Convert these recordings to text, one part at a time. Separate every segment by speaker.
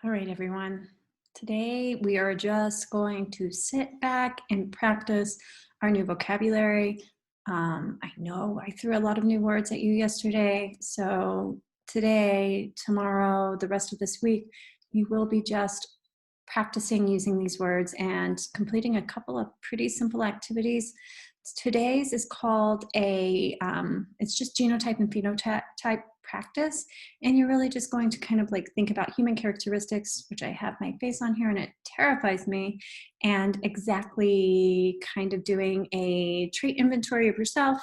Speaker 1: All right, everyone. Today we are just going to sit back and practice our new vocabulary. I know I threw a lot of new words at you yesterday. So today, tomorrow, the rest of this week, you will be just practicing using these words and completing a couple of pretty simple activities. Today's is called it's just genotype and phenotype practice. And you're really just going to kind of like think about human characteristics, which I have my face on here and it terrifies me, and exactly kind of doing a trait inventory of yourself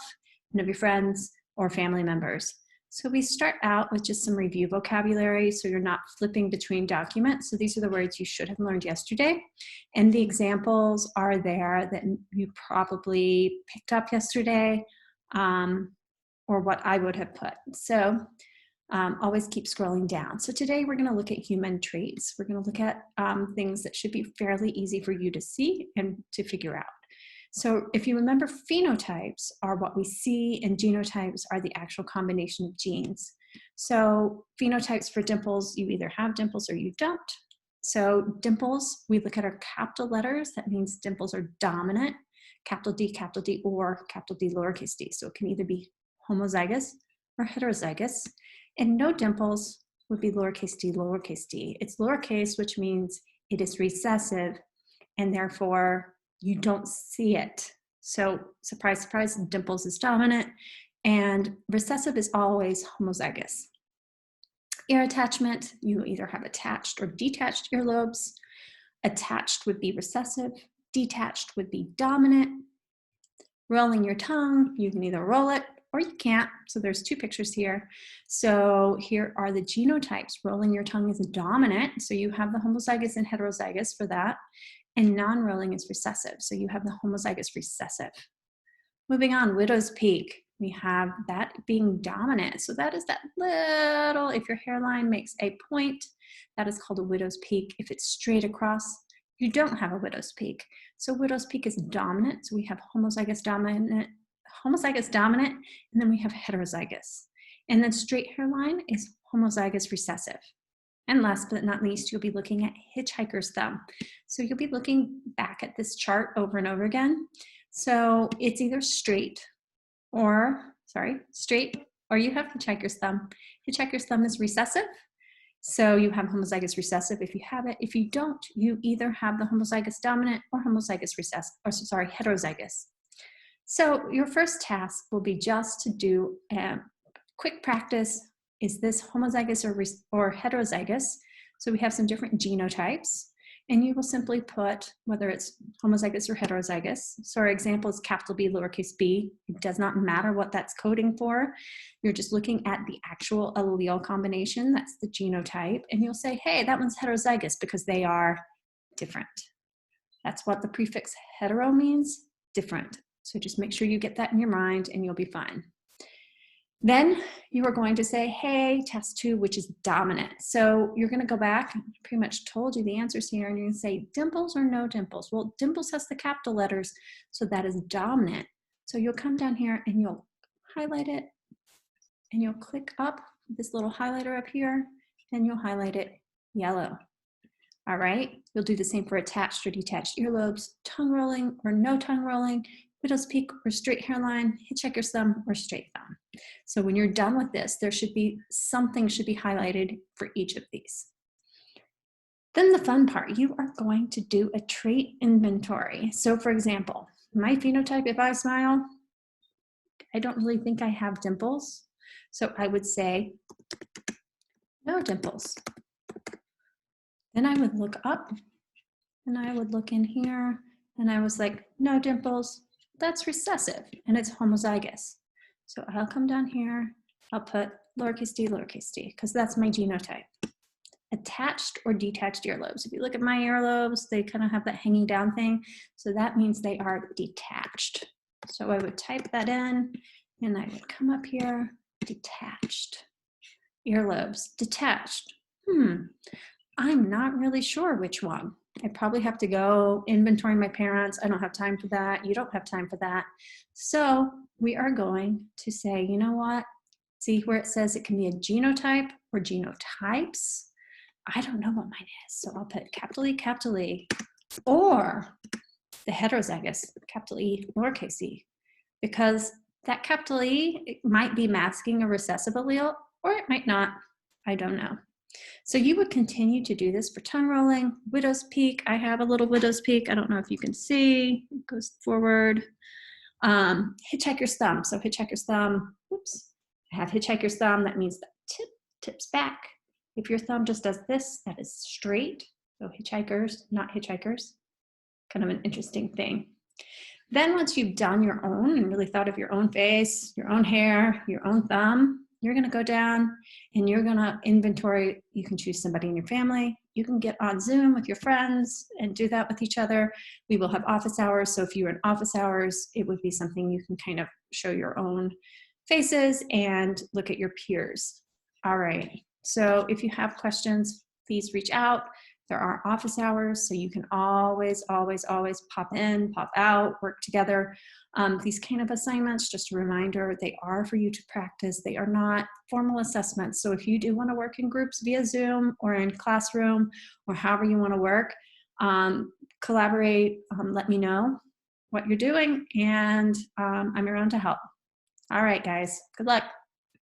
Speaker 1: and of your friends or family members. So we start out with just some review vocabulary so you're not flipping between documents. So these are the words you should have learned yesterday. And the examples are there that you probably picked up yesterday, or what I would have put. So always keep scrolling down. So today we're going to look at human traits. We're going to look at things that should be fairly easy for you to see and to figure out. So if you remember, phenotypes are what we see and genotypes are the actual combination of genes. So phenotypes for dimples, you either have dimples or you don't. So dimples, we look at our capital letters. That means dimples are dominant, capital D, or capital D, lowercase d. So it can either be homozygous or heterozygous. And no dimples would be lowercase d, lowercase d. It's lowercase, which means it is recessive, and therefore you don't see it. So surprise, surprise, dimples is dominant, and recessive is always homozygous. Ear attachment, you either have attached or detached earlobes. Attached would be recessive, detached would be dominant. Rolling your tongue, you can either roll it or you can't. So there's two pictures here. So here are the genotypes. Rolling your tongue is dominant. So you have the homozygous and heterozygous for that. And non-rolling is recessive. So you have the homozygous recessive. Moving on, widow's peak. We have that being dominant. So that is that little, if your hairline makes a point, that is called a widow's peak. If it's straight across, you don't have a widow's peak. So widow's peak is dominant. So we have homozygous dominant, and then we have heterozygous. And then straight hairline is homozygous recessive. And last but not least, you'll be looking at hitchhiker's thumb. So you'll be looking back at this chart over and over again. So it's either straight or you have hitchhiker's thumb. Hitchhiker's thumb is recessive. So you have homozygous recessive if you have it. If you don't, you either have the homozygous dominant or homozygous recessive, heterozygous. So your first task will be just to do a quick practice. Is this homozygous or heterozygous? So we have some different genotypes, and you will simply put whether it's homozygous or heterozygous. So our example is capital B, lowercase b. It does not matter what that's coding for. You're just looking at the actual allele combination. That's the genotype. And you'll say, hey, that one's heterozygous because they are different. That's what the prefix hetero means, different. So just make sure you get that in your mind and you'll be fine. Then you are going to say, hey, test 2, which is dominant. So you're going to go back, I pretty much told you the answers here, and you're going to say dimples or no dimples. Well, dimples has the capital letters, so that is dominant. So you'll come down here and you'll highlight it, and you'll click up this little highlighter up here, and you'll highlight it yellow. All right, you'll do the same for attached or detached earlobes, tongue rolling or no tongue rolling, widow's peak or straight hairline, hitchhiker's thumb or straight thumb. So when you're done with this, there should be something should be highlighted for each of these. Then the fun part, you are going to do a trait inventory. So for example, my phenotype, if I smile, I don't really think I have dimples. So I would say no dimples. Then I would look up and I would look in here and I was like, no dimples, that's recessive and it's homozygous. So I'll come down here, I'll put lowercase d, because that's my genotype. Attached or detached earlobes. If you look at my earlobes, they kind of have that hanging down thing. So that means they are detached. So I would type that in and I would come up here, detached. Earlobes, detached. I'm not really sure which one. I probably have to go inventory my parents. I don't have time for that. You don't have time for that. So we are going to say, you know what? See where it says it can be a genotype or genotypes. I don't know what mine is, so I'll put capital E, or the heterozygous, capital E, lowercase e, because that capital E it might be masking a recessive allele, or it might not. I don't know. So you would continue to do this for tongue rolling, widow's peak. I have a little widow's peak. I don't know if you can see. It goes forward. Hitchhiker's thumb. So hitchhiker's thumb, oops. I have hitchhiker's thumb. That means the tip tips back. If your thumb just does this, that is straight. So hitchhikers, not hitchhikers. Kind of an interesting thing. Then once you've done your own and really thought of your own face, your own hair, your own thumb, you're gonna go down and you're gonna inventory. You can choose somebody in your family. You can get on Zoom with your friends and do that with each other. We will have office hours. So if you're in office hours, it would be something you can kind of show your own faces and look at your peers. All right, so if you have questions, please reach out. There are office hours, so you can always pop in, pop out, work together. These kind of assignments, just a reminder, they are for you to practice. They are not formal assessments. So if you do want to work in groups via Zoom or in classroom or however you want to work, collaborate, let me know what you're doing, and I'm around to help. All right, guys, good luck.